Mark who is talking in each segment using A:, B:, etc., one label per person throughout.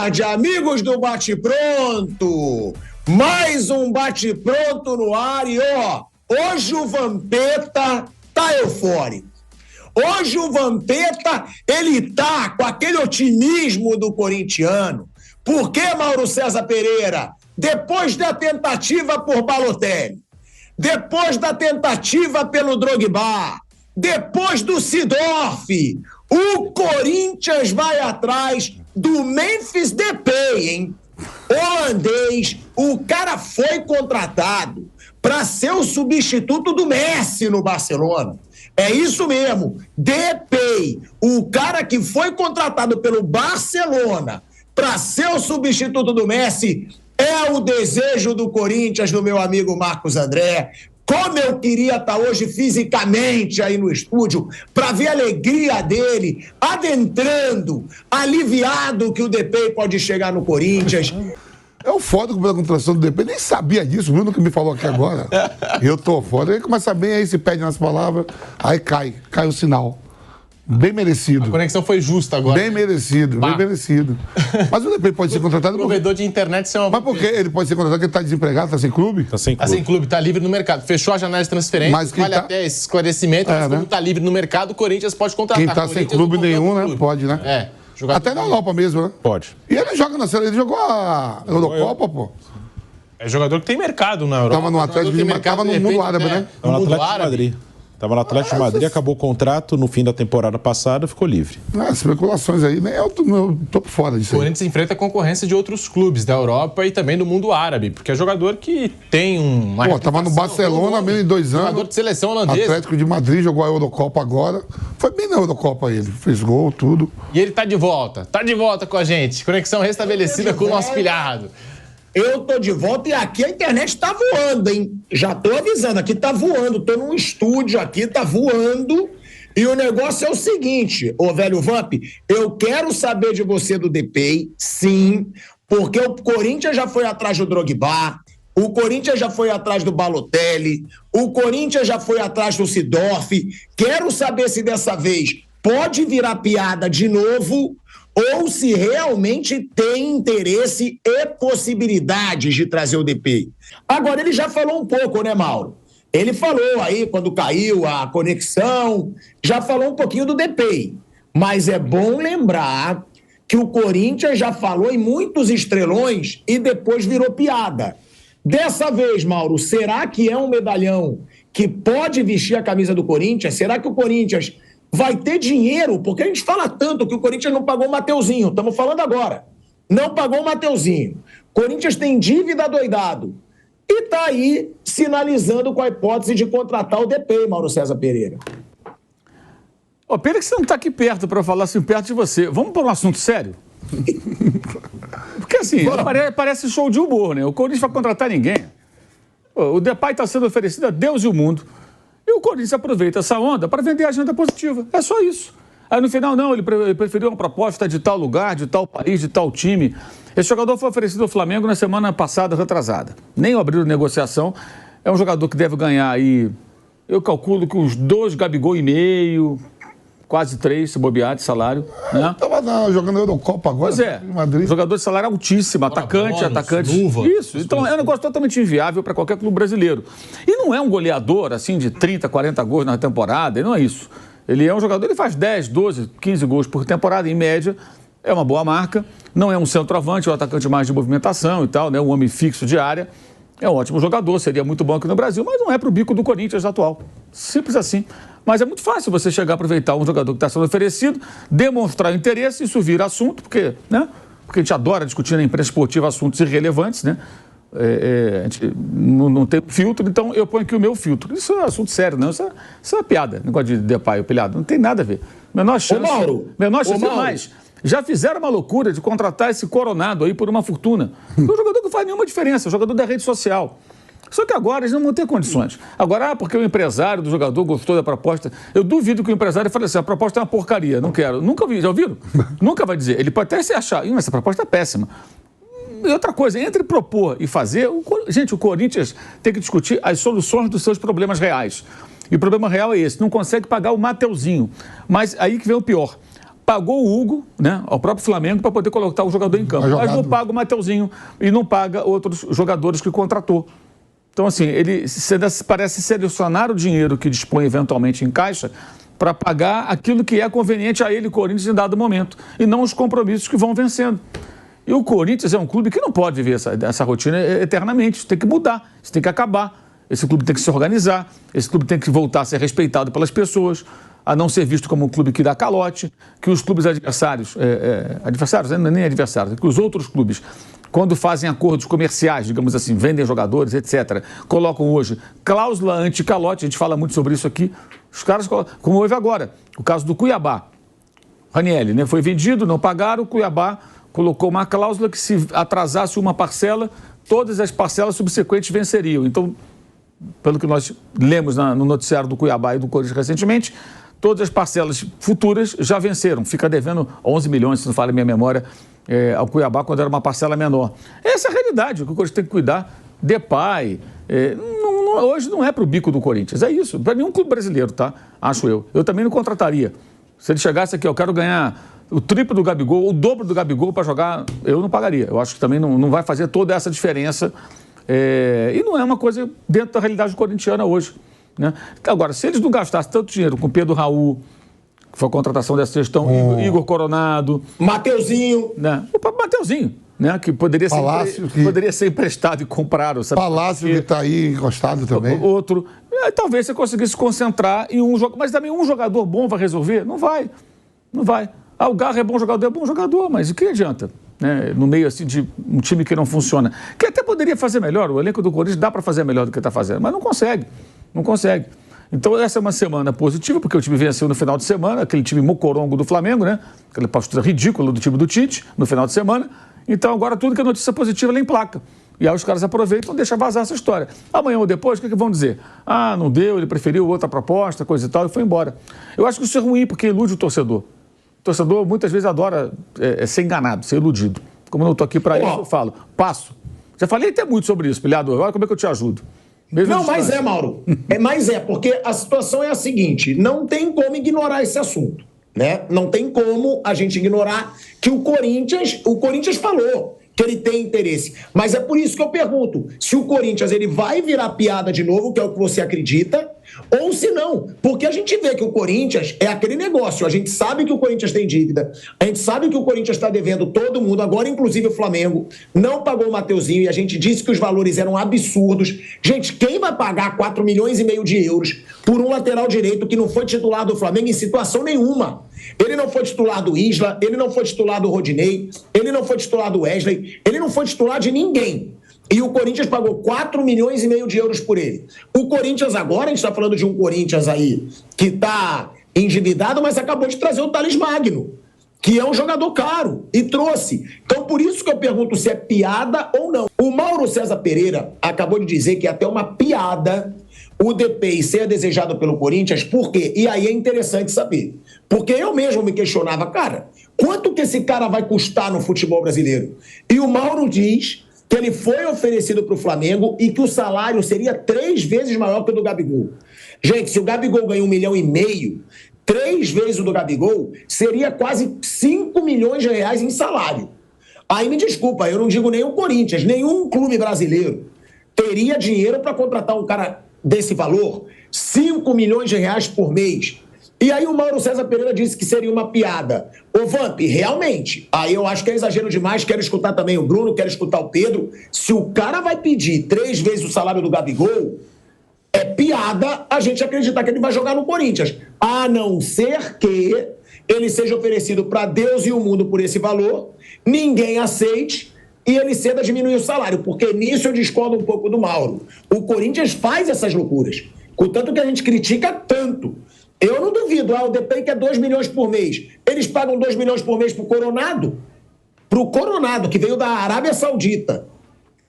A: tarde, amigos do Bate Pronto. Mais um Bate Pronto no ar e hoje o Vampeta tá eufórico. Hoje o Vampeta, ele tá com aquele otimismo do corintiano. Por que, Mauro César Pereira? Depois da tentativa por Balotelli, depois da tentativa pelo Drogba, depois do Seedorf, o Corinthians vai atrás do Memphis Depay, hein? Holandês, o cara foi contratado para ser o substituto do Messi no Barcelona. É isso mesmo, Depay, o cara que foi contratado pelo Barcelona para ser o substituto do Messi, é o desejo do Corinthians, do meu amigo Marcos André. Como eu queria estar hoje fisicamente aí no estúdio para ver a alegria dele, adentrando, aliviado que o Depay pode chegar no Corinthians.
B: É o foda com a contratação do Depay, nem sabia disso, viu, no que me falou aqui agora. Eu tô foda, aí começa bem, aí se perde nas palavras, aí cai o sinal. Bem merecido.
C: A conexão foi justa agora.
B: Bem merecido, bem merecido. Mas o Depay pode ser contratado...
C: Provedor de internet...
B: Mas por que ele pode ser contratado? Porque ele está desempregado, está sem clube?
C: Está sem clube, está livre no mercado. Fechou a janela de transferência, mas vale até esse esclarecimento, mas como está livre no mercado, o Corinthians pode contratar.
B: Quem está sem clube nenhum, né? Pode, né? Até na Europa mesmo, né?
D: Pode.
B: E ele joga na seleção, ele jogou a Eurocopa, pô.
D: É jogador que tem mercado na Europa.
B: Tava no Atlético de Madrid, tava no mundo árabe, né?
D: Tava no Atlético de Madrid. Estava no Atlético de Madrid, acabou o contrato no fim da temporada passada, ficou livre.
B: Especulações aí, né? Eu tô por fora disso aí.
C: O Corinthians enfrenta a concorrência de outros clubes da Europa e também do mundo árabe, porque é jogador que tem uma...
B: Pô, tava no Barcelona mesmo em 2 anos.
C: Jogador de seleção holandesa.
B: Atlético de Madrid, jogou a Eurocopa agora. Foi bem na Eurocopa ele, fez gol, tudo.
C: E ele tá de volta com a gente. Conexão restabelecida com o nosso pilhado.
A: Eu tô de volta e aqui a internet tá voando, hein? Já tô avisando, aqui tá voando. Tô num estúdio aqui, tá voando. E o negócio é o seguinte, ô velho Vamp, eu quero saber de você do Depay, sim, porque o Corinthians já foi atrás do Drogba, o Corinthians já foi atrás do Balotelli, o Corinthians já foi atrás do Seedorf. Quero saber se dessa vez pode virar piada de novo ou se realmente tem interesse e possibilidades de trazer o Depay. Agora, ele já falou um pouco, né, Mauro? Ele falou aí, quando caiu a conexão, já falou um pouquinho do Depay. Mas é bom lembrar que o Corinthians já falou em muitos estrelões e depois virou piada. Dessa vez, Mauro, será que é um medalhão que pode vestir a camisa do Corinthians? Será que o Corinthians vai ter dinheiro? Porque a gente fala tanto que o Corinthians não pagou o Mateuzinho. Estamos falando agora. Não pagou o Mateuzinho. Corinthians tem dívida doidado. E está aí sinalizando com a hipótese de contratar o Depay, Mauro César Pereira.
E: Pena que você não está aqui perto para falar assim, perto de você. Vamos para um assunto sério? Porque assim, parece show de humor, né? O Corinthians vai contratar ninguém. O Depay está sendo oferecido a Deus e o mundo. E o Corinthians aproveita essa onda para vender a agenda positiva. É só isso. Aí no final, não, ele preferiu uma proposta de tal lugar, de tal país, de tal time. Esse jogador foi oferecido ao Flamengo na semana passada, retrasada. Nem abriu negociação. É um jogador que deve ganhar aí, eu calculo que uns 2 Gabigol e meio, quase 3, se bobear de salário. Né?
B: Tava jogando Eurocopa agora.
E: Pois é, jogador de salário altíssimo, atacante. Isso, então é um negócio totalmente inviável para qualquer clube brasileiro. E não é um goleador, assim, de 30, 40 gols na temporada, não é isso. Ele é um jogador, ele faz 10, 12, 15 gols por temporada, em média, é uma boa marca. Não é um centroavante, é um atacante mais de movimentação e tal, né? Um homem fixo de área. É um ótimo jogador, seria muito bom aqui no Brasil, mas não é para o bico do Corinthians atual. Simples assim. Mas é muito fácil você chegar a aproveitar um jogador que está sendo oferecido, demonstrar interesse, isso vira assunto, porque a gente adora discutir na imprensa esportiva assuntos irrelevantes, né? A gente não tem filtro, então eu ponho aqui o meu filtro. Isso é assunto sério, não. Isso é uma piada, negócio de Depay, pilhado. Não tem nada a ver. Menor chance. Menor chance mais. Já fizeram uma loucura de contratar esse Coronado aí por uma fortuna. É um jogador que não faz nenhuma diferença, é um jogador da rede social. Só que agora eles não vão ter condições. Agora, porque o empresário do jogador gostou da proposta, eu duvido que o empresário fale assim, a proposta é uma porcaria, não quero. Nunca vi, já ouviram? Nunca vai dizer. Ele pode até se achar, essa proposta é péssima. E outra coisa, entre propor e fazer, gente, o Corinthians tem que discutir as soluções dos seus problemas reais. E o problema real é esse, não consegue pagar o Mateuzinho. Mas aí que vem o pior. pagou o Hugo, né, ao próprio Flamengo, para poder colocar o jogador em campo. Mas não paga o Mateuzinho e não paga outros jogadores que contratou. Então, assim, ele parece selecionar o dinheiro que dispõe eventualmente em caixa para pagar aquilo que é conveniente a ele, Corinthians, em dado momento, e não os compromissos que vão vencendo. E o Corinthians é um clube que não pode viver essa rotina eternamente. Isso tem que mudar, isso tem que acabar. Esse clube tem que se organizar, esse clube tem que voltar a ser respeitado pelas pessoas, a não ser visto como um clube que dá calote, que os clubes adversários, nem adversários, que os outros clubes, quando fazem acordos comerciais, digamos assim, vendem jogadores, etc., colocam hoje cláusula anti-calote, a gente fala muito sobre isso aqui, os caras colocam, como houve agora, o caso do Cuiabá. Ranieri, né, foi vendido, não pagaram, o Cuiabá colocou uma cláusula que se atrasasse uma parcela, todas as parcelas subsequentes venceriam. Então, pelo que nós lemos no noticiário do Cuiabá e do Corinthians recentemente, todas as parcelas futuras já venceram. Fica devendo 11 milhões, se não falha a minha memória, ao Cuiabá, quando era uma parcela menor. Essa é a realidade, o que o Corinthians tem que cuidar. Depay, hoje não é para o bico do Corinthians, é isso. Para nenhum clube brasileiro, tá? Acho eu. Eu também não contrataria. Se ele chegasse aqui, eu quero ganhar o triplo do Gabigol, o dobro do Gabigol para jogar, eu não pagaria. Eu acho que também não vai fazer toda essa diferença. E não é uma coisa dentro da realidade corintiana hoje, né? Agora, se eles não gastassem tanto dinheiro com Pedro Raul, que foi a contratação dessa gestão, Igor Coronado,
A: Mateuzinho,
E: né? O próprio Mateuzinho, né? Que poderia ser emprestado e comprado. Sabe?
B: Palácio que está aí encostado também.
E: Outro. Talvez você conseguisse se concentrar em um jogo, mas também um jogador bom vai resolver? Não vai. Não vai. O Garra é bom jogador, mas o que adianta? Né, no meio assim de um time que não funciona, que até poderia fazer melhor, o elenco do Corinthians dá para fazer melhor do que está fazendo, mas não consegue. Então essa é uma semana positiva, porque o time venceu no final de semana, aquele time mocorongo do Flamengo, né, aquela postura ridícula do time do Tite no final de semana. Então agora tudo que é notícia positiva ela emplaca, e aí os caras aproveitam e deixam vazar essa história. Amanhã ou depois, o que vão dizer? Não deu, ele preferiu outra proposta, coisa e tal, e foi embora. Eu acho que isso é ruim, porque ilude o torcedor. O torcedor muitas vezes adora ser enganado, ser iludido. Como eu não estou aqui para isso, eu falo, passo. Já falei até muito sobre isso, pilhado. Olha como é que eu te ajudo.
A: Mas Mauro. Porque a situação é a seguinte, não tem como ignorar esse assunto, né? Não tem como a gente ignorar que o Corinthians falou que ele tem interesse. Mas é por isso que eu pergunto, se o Corinthians ele vai virar piada de novo, que é o que você acredita, ou se não. Porque a gente vê que o Corinthians é aquele negócio, a gente sabe que o Corinthians tem dívida, a gente sabe que o Corinthians está devendo todo mundo, agora inclusive o Flamengo não pagou o Mateuzinho e a gente disse que os valores eram absurdos. Gente, quem vai pagar 4,5 milhões de euros por um lateral direito que não foi titular do Flamengo em situação nenhuma? Ele não foi titular do Isla, ele não foi titular do Rodinei, ele não foi titular do Wesley, ele não foi titular de ninguém. E o Corinthians pagou 4,5 milhões de euros por ele. O Corinthians agora, a gente está falando de um Corinthians aí que está endividado, mas acabou de trazer o Thales Magno, que é um jogador caro, e trouxe. Então, por isso que eu pergunto se é piada ou não. O Mauro César Pereira acabou de dizer que é até uma piada o Depay ser desejado pelo Corinthians, por quê? E aí é interessante saber. Porque eu mesmo me questionava, cara, quanto que esse cara vai custar no futebol brasileiro? E o Mauro diz que ele foi oferecido para o Flamengo e que o salário seria 3 vezes maior que o do Gabigol. Gente, se o Gabigol ganha 1,5 milhão, 3 vezes o do Gabigol seria quase 5 milhões de reais em salário. Aí me desculpa, eu não digo nem o Corinthians, nenhum clube brasileiro teria dinheiro para contratar um cara desse valor, 5 milhões de reais por mês. E aí o Mauro César Pereira disse que seria uma piada. Ô Vamp, realmente, aí eu acho que é exagero demais, quero escutar também o Bruno, quero escutar o Pedro. Se o cara vai pedir 3 vezes o salário do Gabigol, é piada a gente acreditar que ele vai jogar no Corinthians. A não ser que ele seja oferecido para Deus e o mundo por esse valor, ninguém aceite e ele ceda a diminuir o salário, porque nisso eu discordo um pouco do Mauro. O Corinthians faz essas loucuras, contanto que a gente critica tanto. Eu não duvido, o Depay quer 2 milhões por mês. Eles pagam 2 milhões por mês pro Coronado, que veio da Arábia Saudita.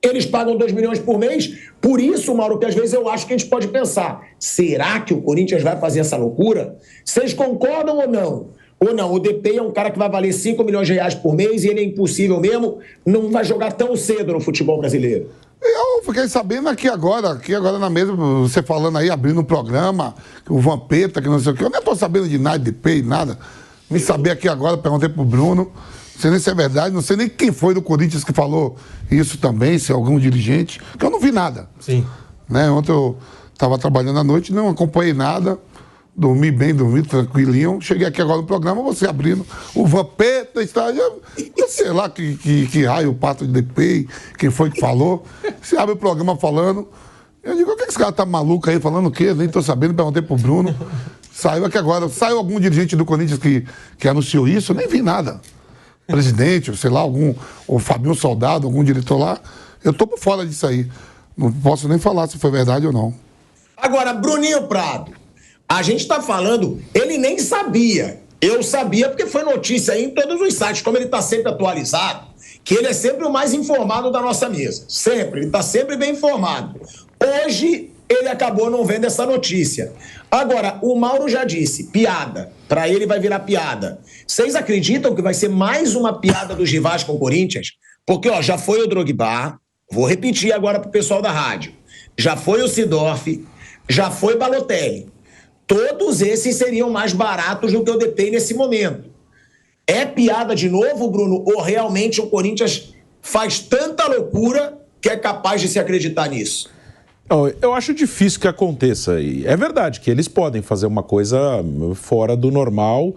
A: Eles pagam 2 milhões por mês. Por isso, Mauro, que às vezes eu acho que a gente pode pensar, será que o Corinthians vai fazer essa loucura? Vocês concordam ou não? Ou não, o Depay é um cara que vai valer 5 milhões de reais por mês e ele é impossível mesmo, não vai jogar tão cedo no futebol brasileiro.
B: Eu fiquei sabendo aqui agora na mesa, você falando aí, abrindo um programa, que o Vampeta, que não sei o quê, eu nem tô sabendo de nada, de Depay, nada. Vim saber aqui agora, perguntei pro Bruno. Não sei nem se é verdade, não sei nem quem foi do Corinthians que falou isso também, se é algum dirigente, porque eu não vi nada.
C: Sim.
B: Né? Ontem eu estava trabalhando à noite, não acompanhei nada, dormi bem, dormi tranquilinho. Cheguei aqui agora no programa, você abrindo o Vampeta, sei lá que raio o pato de DP, quem foi que falou. Você abre o programa falando. Eu digo, o que esse cara tá maluco aí, falando o quê? Nem tô sabendo, perguntei pro Bruno. Saiu aqui agora, saiu algum dirigente do Corinthians que anunciou isso, eu nem vi nada. Presidente, sei lá, ou Fabinho Soldado, algum diretor lá. Eu tô por fora disso aí. Não posso nem falar se foi verdade ou não.
A: Agora, Bruninho Prado, a gente tá falando, ele nem sabia. Eu sabia porque foi notícia aí em todos os sites, como ele tá sempre atualizado, que ele é sempre o mais informado da nossa mesa. Sempre, ele tá sempre bem informado. Hoje, ele acabou não vendo essa notícia. Agora, o Mauro já disse, piada. Para ele vai virar piada. Vocês acreditam que vai ser mais uma piada dos rivais com o Corinthians? Porque, ó, já foi o Drogba, vou repetir agora pro pessoal da rádio, já foi o Sidorf, já foi o Balotelli. Todos esses seriam mais baratos do que o DP nesse momento. É piada de novo, Bruno? Ou realmente o Corinthians faz tanta loucura que é capaz de se acreditar nisso?
D: Eu acho difícil que aconteça. E é verdade que eles podem fazer uma coisa fora do normal,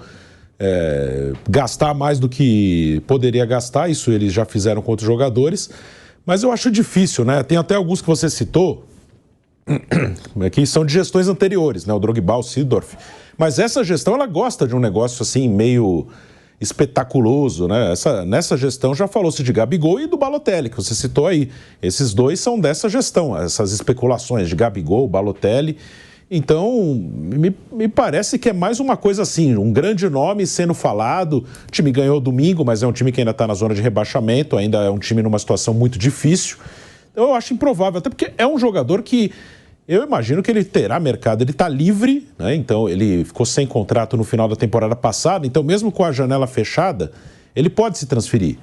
D: gastar mais do que poderia gastar, isso eles já fizeram com outros jogadores, mas eu acho difícil, né? Tem até alguns que você citou, que são de gestões anteriores, né? O Drogba, o Seedorf. Mas essa gestão, ela gosta de um negócio assim, meio espetaculoso, né? Nessa gestão já falou-se de Gabigol e do Balotelli, que você citou aí. Esses dois são dessa gestão, essas especulações de Gabigol, Balotelli. Então, me parece que é mais uma coisa assim, um grande nome sendo falado. O time ganhou domingo, mas é um time que ainda está na zona de rebaixamento, ainda é um time numa situação muito difícil. Então, eu acho improvável, até porque é um jogador que eu imagino que ele terá mercado, ele está livre, né? Então ele ficou sem contrato no final da temporada passada, então mesmo com a janela fechada, ele pode se transferir.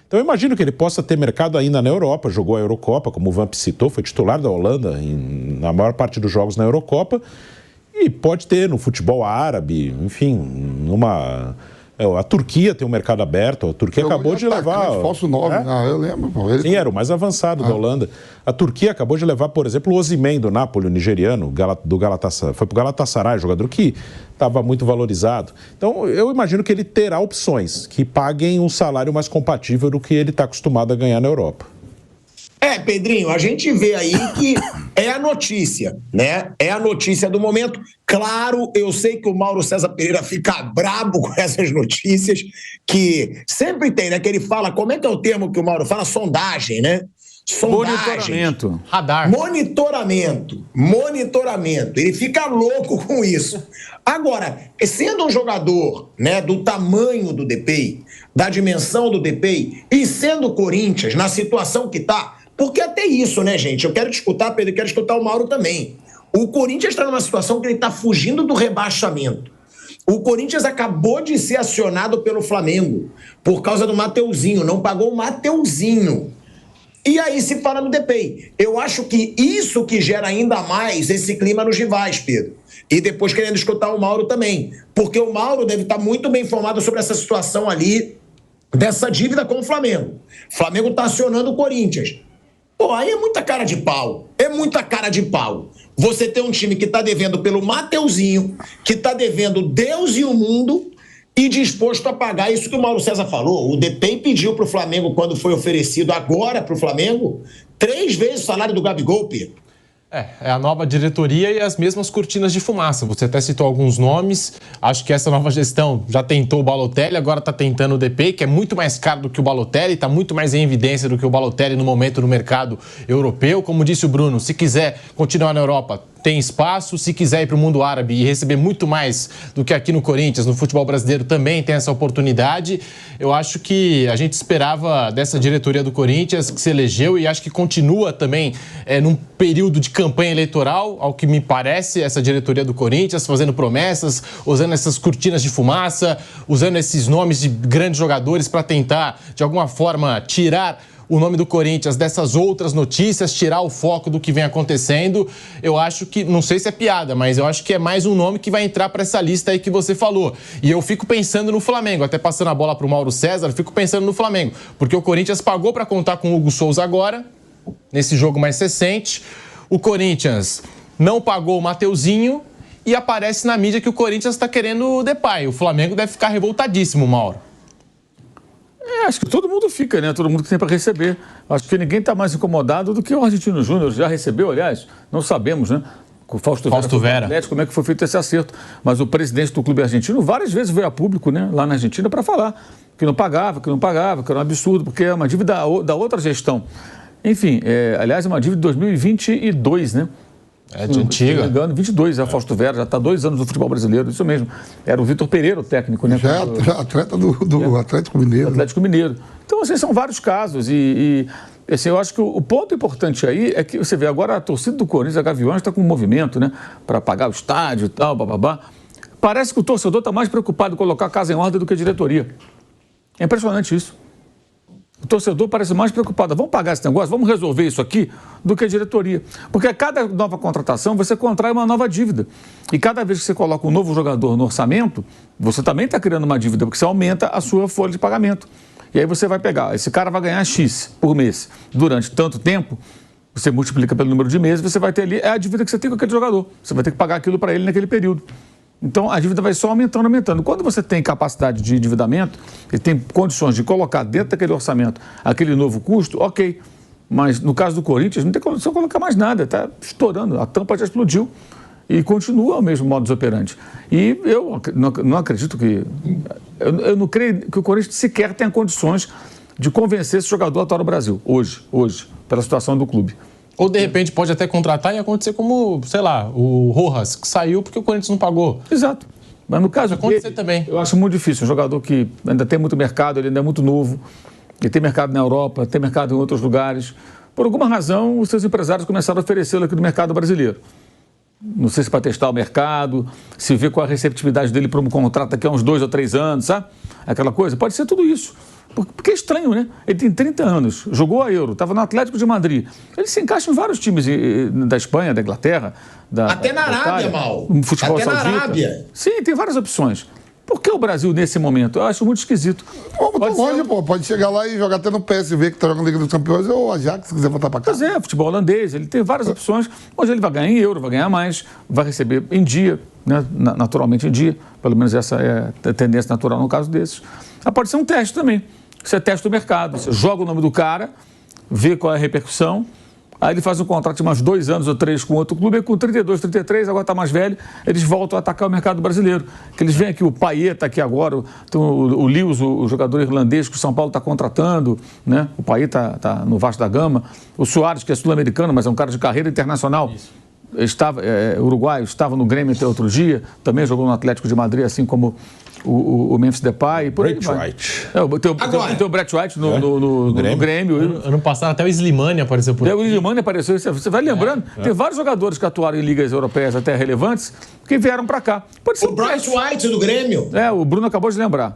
D: Então eu imagino que ele possa ter mercado ainda na Europa, jogou a Eurocopa, como o Vamp citou, foi titular da Holanda na maior parte dos jogos na Eurocopa, e pode ter no futebol árabe, enfim, a Turquia tem um mercado aberto, a Turquia acabou de levar...
B: Falso 9, eu lembro.
D: Sim, era o mais avançado da Holanda. A Turquia acabou de levar, por exemplo, o Osimhen do Napoli, o nigeriano, do Galatasaray. Foi pro Galatasaray, jogador que estava muito valorizado. Então, eu imagino que ele terá opções que paguem um salário mais compatível do que ele está acostumado a ganhar na Europa.
A: Pedrinho, a gente vê aí que é a notícia, né? É a notícia do momento. Claro, eu sei que o Mauro César Pereira fica brabo com essas notícias, que sempre tem, né? Que ele fala, como é que é o termo que o Mauro fala? Sondagem, né?
E: Monitoramento.
C: Radar.
A: Monitoramento. Ele fica louco com isso. Agora, sendo um jogador, né, do tamanho do DP, da dimensão do DP, e sendo o Corinthians na situação que tá, porque até isso, né, gente? Eu quero te escutar, Pedro, e quero escutar o Mauro também. O Corinthians está numa situação que ele está fugindo do rebaixamento. O Corinthians acabou de ser acionado pelo Flamengo por causa do Mateuzinho, não pagou o Mateuzinho. E aí se fala no DP. Eu acho que isso que gera ainda mais esse clima nos rivais, Pedro. E depois querendo escutar o Mauro também. Porque o Mauro deve estar muito bem informado sobre essa situação ali, dessa dívida com o Flamengo. O Flamengo está acionando o Corinthians. Pô, aí é muita cara de pau. É muita cara de pau. Você tem um time que está devendo pelo Mateuzinho, que está devendo Deus e o mundo, e disposto a pagar isso que o Mauro César falou. O DP pediu para o Flamengo, quando foi oferecido agora para o Flamengo, 3 vezes o salário do Gabigol, Pedro.
C: É a nova diretoria e as mesmas cortinas de fumaça. Você até citou alguns nomes. Acho que essa nova gestão já tentou o Balotelli, agora está tentando o DP, que é muito mais caro do que o Balotelli, está muito mais em evidência do que o Balotelli no momento no mercado europeu. Como disse o Bruno, se quiser continuar na Europa, tem espaço. Se quiser ir para o mundo árabe e receber muito mais do que aqui no Corinthians, no futebol brasileiro, também tem essa oportunidade. Eu acho que a gente esperava dessa diretoria do Corinthians, que se elegeu, e acho que continua também num período de campanha eleitoral, ao que me parece, essa diretoria do Corinthians, fazendo promessas, usando essas cortinas de fumaça, usando esses nomes de grandes jogadores para tentar, de alguma forma, tirar o nome do Corinthians dessas outras notícias, tirar o foco do que vem acontecendo, eu acho que, não sei se é piada, mas eu acho que é mais um nome que vai entrar para essa lista aí que você falou. E eu fico pensando no Flamengo, até passando a bola para o Mauro César, fico pensando no Flamengo, porque o Corinthians pagou para contar com o Hugo Souza agora, nesse jogo mais recente. O Corinthians não pagou o Mateuzinho e aparece na mídia que o Corinthians está querendo o Depay. O Flamengo deve ficar revoltadíssimo, Mauro.
E: Acho que todo mundo fica, né? Todo mundo que tem para receber. Acho que ninguém está mais incomodado do que o Argentino Júnior. Já recebeu, aliás, não sabemos, né? Com o Fausto Vera. Atlético, como é que foi feito esse acerto. Mas o presidente do clube argentino várias vezes veio a público, né? Lá na Argentina para falar que não pagava, que era um absurdo, porque é uma dívida da outra gestão. Enfim, aliás, é uma dívida de 2022, né?
C: É de antiga.
E: Se não me engano, 22, é o Fausto Vera, já está 2 anos no futebol brasileiro, isso mesmo. Era o Vitor Pereira, o técnico, né?
B: Já atleta do Atlético Mineiro.
E: Atlético Mineiro. Então, assim, são vários casos e assim, eu acho que o ponto importante aí é que você vê agora a torcida do Corinthians, a Gaviões, está com um movimento, né? Para pagar o estádio e tal, bababá. Parece que o torcedor está mais preocupado em colocar a casa em ordem do que a diretoria. É impressionante isso. O torcedor parece mais preocupado. Vamos pagar esse negócio? Vamos resolver isso aqui? Do que a diretoria. Porque a cada nova contratação você contrai uma nova dívida. E cada vez que você coloca um novo jogador no orçamento, você também está criando uma dívida, porque você aumenta a sua folha de pagamento. E aí você vai pegar, esse cara vai ganhar X por mês durante tanto tempo, você multiplica pelo número de meses, você vai ter ali, é a dívida que você tem com aquele jogador. Você vai ter que pagar aquilo para ele naquele período. Então, a dívida vai só aumentando, aumentando. Quando você tem capacidade de endividamento e tem condições de colocar dentro daquele orçamento aquele novo custo, ok. Mas, no caso do Corinthians, não tem condição de colocar mais nada. Está estourando, a tampa já explodiu e continua o mesmo modus operandi. E eu não acredito que... Eu não creio que o Corinthians sequer tenha condições de convencer esse jogador a atuar no Brasil, hoje, pela situação do clube.
C: Ou, de repente, pode até contratar e acontecer como, sei lá, o Rojas, que saiu porque o Corinthians não pagou.
E: Exato. Mas no caso
C: acontecer também.
E: Eu acho muito difícil. Um jogador que ainda tem muito mercado, ele ainda é muito novo, ele tem mercado na Europa, tem mercado em outros lugares. Por alguma razão, os seus empresários começaram a oferecê-lo aqui no mercado brasileiro. Não sei se para testar o mercado, se ver qual a receptividade dele para um contrato daqui a uns 2 ou 3 anos, sabe? Aquela coisa. Pode ser tudo isso. Porque é estranho, né? Ele tem 30 anos, jogou a Euro, estava no Atlético de Madrid. Ele se encaixa em vários times da Espanha, da Inglaterra,
A: até na Arábia, Mal.
E: No futebol
A: até
E: saudita.
A: Na Arábia.
E: Sim, tem várias opções. Por que o Brasil, nesse momento? Eu acho muito esquisito.
B: Pode chegar lá e jogar até no PSV, que está jogando Liga dos Campeões, ou o Ajax, se quiser voltar para cá.
E: Pois é, futebol holandês, ele tem várias opções, mas ele vai ganhar em euro, vai ganhar mais, vai receber em dia, né? Naturalmente em dia, pelo menos essa é a tendência natural no caso desses. Mas pode ser um teste também. Você testa o mercado, você joga o nome do cara, vê qual é a repercussão, aí ele faz um contrato de mais 2 anos ou 3 com outro clube, e com 32, 33, agora está mais velho, eles voltam a atacar o mercado brasileiro. Que eles veem aqui, o Payet está aqui agora, tem o Lewis, o jogador irlandês que o São Paulo está contratando, né? O Payet está no Vasco da Gama, o Soares, que é sul-americano, mas é um cara de carreira internacional. Isso. Uruguaio, estava no Grêmio até outro dia, também jogou no Atlético de Madrid, assim como o Memphis Depay.
D: Brett White.
E: Tem o Brett White no Grêmio.
C: Ano passado até o Slimani apareceu por aqui.
E: O Slimani apareceu, você vai lembrando, tem vários jogadores que atuaram em ligas europeias até relevantes que vieram para cá. Pode ser
A: o Brett White do Grêmio.
E: O Bruno acabou de lembrar.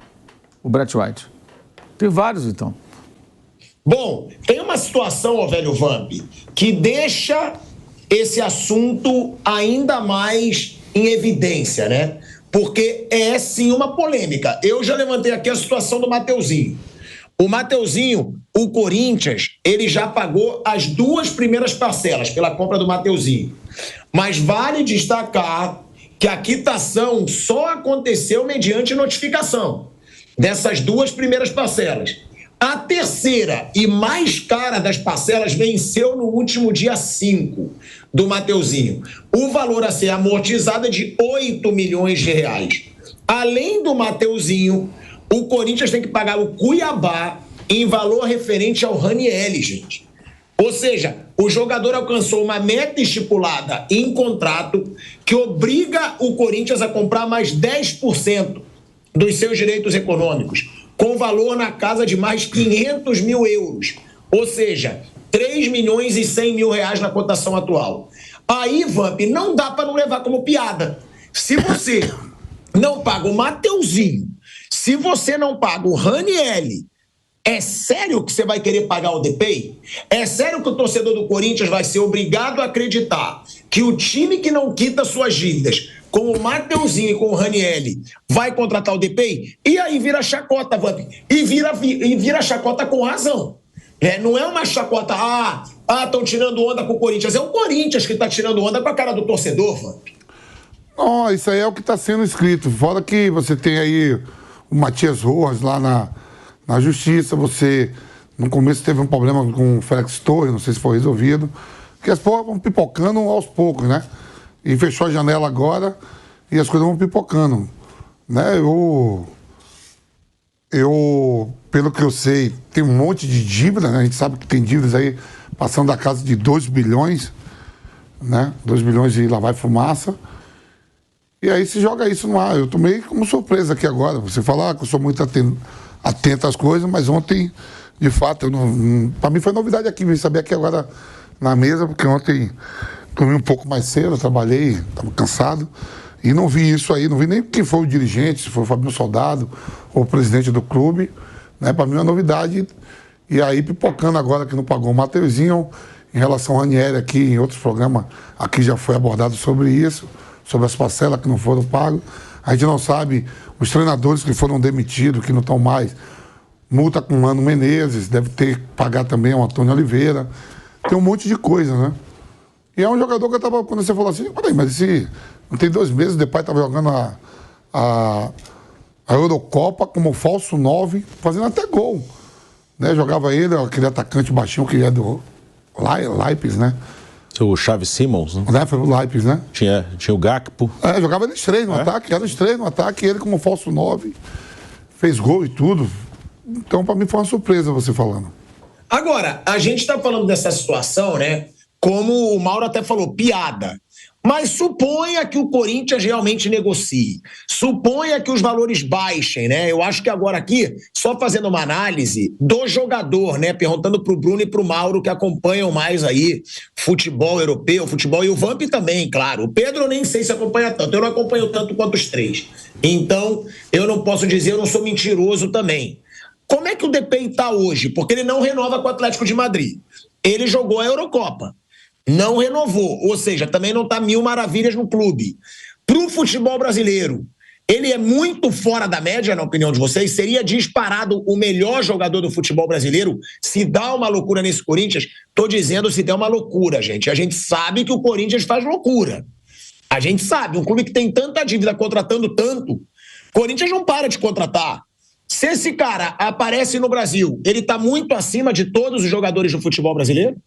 E: O Brett White. Tem vários, então.
A: Bom, tem uma situação, velho Vamp, que deixa esse assunto ainda mais em evidência, né? Porque é sim uma polêmica. Eu já levantei aqui a situação do Mateuzinho. O Mateuzinho, o Corinthians, ele já pagou as 2 primeiras parcelas pela compra do Mateuzinho. Mas vale destacar que a quitação só aconteceu mediante notificação dessas 2 primeiras parcelas. A terceira e mais cara das parcelas venceu no último dia 5 do Mateuzinho. O valor a ser amortizado é de 8 milhões de reais. Além do Mateuzinho, o Corinthians tem que pagar o Cuiabá em valor referente ao Ranieri, gente. Ou seja, o jogador alcançou uma meta estipulada em contrato que obriga o Corinthians a comprar mais 10% dos seus direitos econômicos, com valor na casa de mais 500 mil euros. Ou seja, 3 milhões e 100 mil reais na cotação atual. Aí, Vamp, não dá para não levar como piada. Se você não paga o Mateuzinho, se você não paga o Ranieri, É sério que você vai querer pagar o DPI? É sério que o torcedor do Corinthians vai ser obrigado a acreditar que o time que não quita suas dívidas, com o Mateuzinho e com o Ranielli, vai contratar o DPI? E aí vira chacota, Vamp. E vira chacota com razão. Não é uma chacota, estão tirando onda com o Corinthians. É o Corinthians que está tirando onda com a cara do torcedor, Vamp.
B: Não, isso aí é o que está sendo escrito. Fora que você tem aí o Matias Rojas lá na justiça, você no começo teve um problema com o Félix Torres, não sei se foi resolvido, que as porras vão pipocando aos poucos, né? E fechou a janela agora e as coisas vão pipocando, né? Eu, pelo que eu sei, tem um monte de dívida, né? A gente sabe que tem dívidas aí passando da casa de 2 bilhões, né? 2 bilhões de lá vai fumaça. E aí se joga isso no ar. Eu tô meio como surpresa aqui agora. Você fala que eu sou muito atento às coisas, mas ontem, de fato, para mim foi novidade aqui, vim saber aqui agora na mesa, porque ontem dormi um pouco mais cedo, eu trabalhei, estava cansado, e não vi isso aí, não vi nem quem foi o dirigente, se foi o Fabinho Soldado ou o presidente do clube, né? Para mim é uma novidade. E aí pipocando agora que não pagou o Mateuzinho, em relação ao Ranieri aqui, em outros programas, aqui já foi abordado sobre isso, sobre as parcelas que não foram pagas. A gente não sabe os treinadores que foram demitidos, que não estão mais. Multa com o Mano Menezes, deve ter que pagar também o Antônio Oliveira. Tem um monte de coisa, né? E é um jogador que eu tava, quando você falou assim, peraí, mas esse não tem 2 meses, o Depay estava jogando a Eurocopa como falso 9, fazendo até gol. Né? Jogava ele, aquele atacante baixinho que é do Leipzig, né?
D: O Xavi Simons, né?
B: Foi o Leipzig, né?
D: Tinha o Gakpo.
B: Jogava eles 3 no ataque, era os 3 no ataque, ele como falso 9, fez gol e tudo. Então, para mim, foi uma surpresa você falando.
A: Agora, a gente está falando dessa situação, né? Como o Mauro até falou, piada. Mas suponha que o Corinthians realmente negocie. Suponha que os valores baixem, né? Eu acho que agora aqui, só fazendo uma análise do jogador, né? Perguntando pro Bruno e pro Mauro, que acompanham mais aí futebol europeu, futebol, e o Vamp também, claro. O Pedro eu nem sei se acompanha tanto. Eu não acompanho tanto quanto os 3. Então, eu não posso dizer, eu não sou mentiroso também. Como é que o DPI está hoje? Porque ele não renova com o Atlético de Madrid. Ele jogou a Eurocopa. Não renovou, ou seja, também não está 1000 maravilhas no clube. Para o futebol brasileiro, ele é muito fora da média, na opinião de vocês? Seria disparado o melhor jogador do futebol brasileiro? Se dá uma loucura nesse Corinthians, estou dizendo se der uma loucura, gente. A gente sabe que o Corinthians faz loucura. A gente sabe, um clube que tem tanta dívida, contratando tanto, o Corinthians não para de contratar. Se esse cara aparece no Brasil, ele está muito acima de todos os jogadores do futebol brasileiro?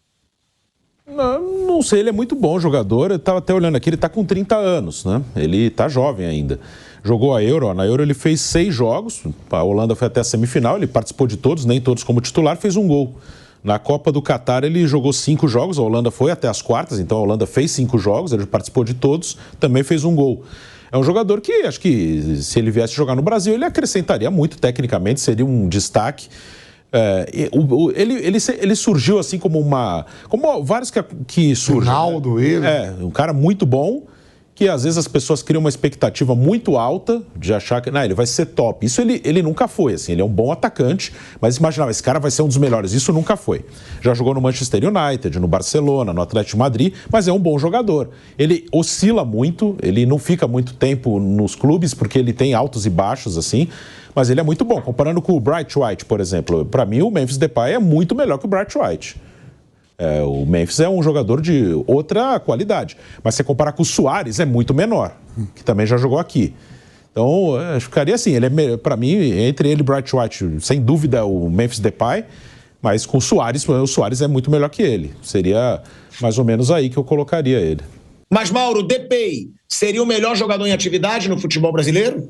D: Não sei, ele é muito bom jogador. Eu estava até olhando aqui, ele está com 30 anos, né? Ele está jovem ainda. Jogou a Euro, na Euro ele fez 6 jogos, a Holanda foi até a semifinal, ele participou de todos, nem todos como titular, fez 1 gol. Na Copa do Catar ele jogou 5 jogos, a Holanda foi até as quartas, então a Holanda fez 5 jogos, ele participou de todos, também fez 1 gol. É um jogador que, acho que se ele viesse jogar no Brasil, ele acrescentaria muito tecnicamente, seria um destaque. Ele surgiu assim como vários que surgem.
B: Ronaldo, ele.
D: Um cara muito bom, que às vezes as pessoas criam uma expectativa muito alta de achar que ele vai ser top. Isso ele nunca foi, assim, ele é um bom atacante, mas imaginava, esse cara vai ser um dos melhores. Isso nunca foi. Já jogou no Manchester United, no Barcelona, no Atlético de Madrid, mas é um bom jogador. Ele oscila muito, ele não fica muito tempo nos clubes, porque ele tem altos e baixos, assim, mas ele é muito bom. Comparando com o Bright White, por exemplo, para mim o Memphis Depay é muito melhor que o Bright White. O Memphis é um jogador de outra qualidade. Mas se você comparar com o Suárez, é muito menor, que também já jogou aqui. Então, ficaria assim, para mim, entre ele e o Bright White, sem dúvida o Memphis Depay, mas com o Suárez é muito melhor que ele. Seria mais ou menos aí que eu colocaria ele.
A: Mas, Mauro, Depay seria o melhor jogador em atividade no futebol brasileiro?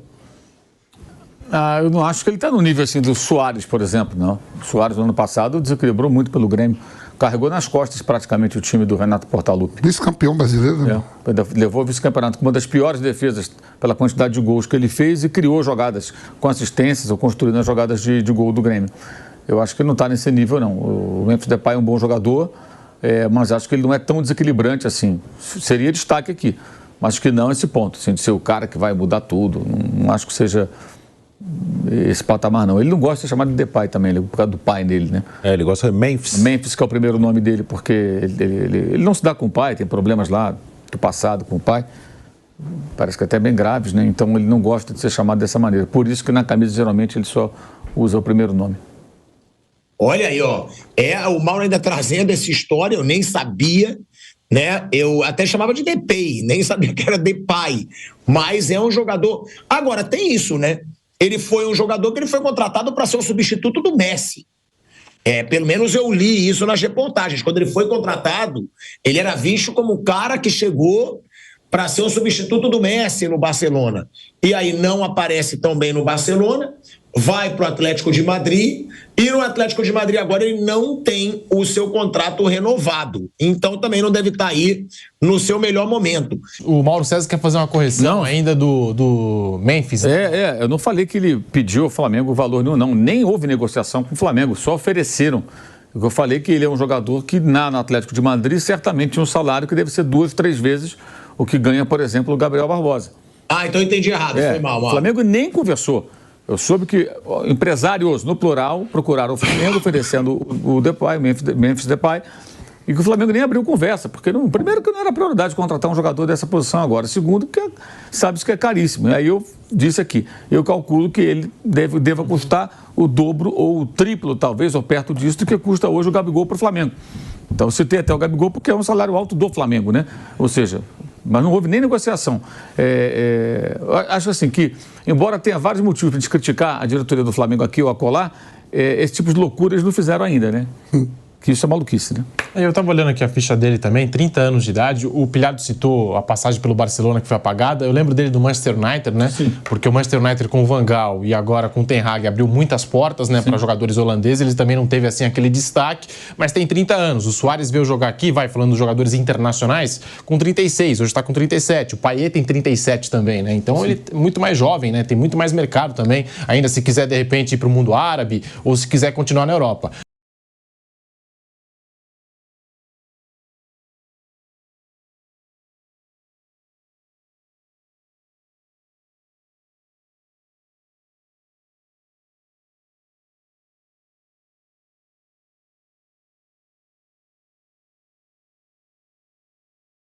E: Eu não acho que ele está no nível assim do Suárez, por exemplo, não. O Suárez, no ano passado, desequilibrou muito pelo Grêmio. Carregou nas costas praticamente o time do Renato Portaluppi.
B: Vice-campeão brasileiro, né?
E: Levou o vice-campeonato com uma das piores defesas pela quantidade de gols que ele fez e criou jogadas com assistências ou construindo as jogadas de gol do Grêmio. Eu acho que ele não está nesse nível, não. O Memphis Depay é um bom jogador, mas acho que ele não é tão desequilibrante assim. Seria destaque aqui, mas acho que não esse ponto, assim, de ser o cara que vai mudar tudo. Não acho que seja esse patamar, não. Ele não gosta de ser chamado de Depay também, por causa do pai dele, né?
D: Ele gosta de Memphis.
E: Memphis, que é o primeiro nome dele, porque ele não se dá com o pai, tem problemas lá do passado com o pai, parece que até bem graves, né? Então ele não gosta de ser chamado dessa maneira. Por isso que na camisa, geralmente, ele só usa o primeiro nome.
A: Olha aí, ó. O Mauro ainda trazendo essa história, eu nem sabia, né? Eu até chamava de Depay, nem sabia que era Depay. Mas é um jogador... Agora, tem isso, né? Ele foi um jogador que ele foi contratado para ser o substituto do Messi. Pelo menos eu li isso nas reportagens. Quando ele foi contratado, ele era visto como o cara que chegou para ser o substituto do Messi no Barcelona. E aí não aparece tão bem no Barcelona, vai para o Atlético de Madrid, e no Atlético de Madrid agora ele não tem o seu contrato renovado. Então também não deve estar aí no seu melhor momento.
C: O Mauro César quer fazer uma correção ainda do Memphis.
E: Eu não falei que ele pediu ao Flamengo valor nenhum, não. Nem houve negociação com o Flamengo, só ofereceram. Eu falei que ele é um jogador que no Atlético de Madrid certamente tinha um salário que deve ser 2, 3 vezes o que ganha, por exemplo, o Gabriel Barbosa.
A: Então eu entendi errado, foi mal.
E: O Flamengo nem conversou. Eu soube que empresários, no plural, procuraram o Flamengo oferecendo o Depay, Memphis Depay, e que o Flamengo nem abriu conversa, porque primeiro que não era prioridade contratar um jogador dessa posição agora, segundo que sabe-se que é caríssimo. E aí eu disse aqui, eu calculo que ele deva custar o dobro ou o triplo, talvez, ou perto disso, do que custa hoje o Gabigol para o Flamengo. Então eu citei até o Gabigol porque é um salário alto do Flamengo, né? Ou seja, mas não houve nem negociação. Acho assim que, embora tenha vários motivos para a gente criticar a diretoria do Flamengo aqui ou acolá, esse tipo de loucura eles não fizeram ainda, né? Que isso é maluquice, né?
C: Eu estava olhando aqui a ficha dele também, 30 anos de idade. O Pilhado citou a passagem pelo Barcelona que foi apagada. Eu lembro dele do Manchester United, né? Sim. Porque o Manchester United com o Van Gaal e agora com o Ten Hag abriu muitas portas, né, para jogadores holandeses. Ele também não teve assim aquele destaque, mas tem 30 anos. O Suárez veio jogar aqui, falando dos jogadores internacionais, com 36, hoje está com 37. O Payet tem 37 também, né? Então ele é muito mais jovem, né? Tem muito mais mercado também, ainda se quiser de repente ir para o mundo árabe ou se quiser continuar na Europa.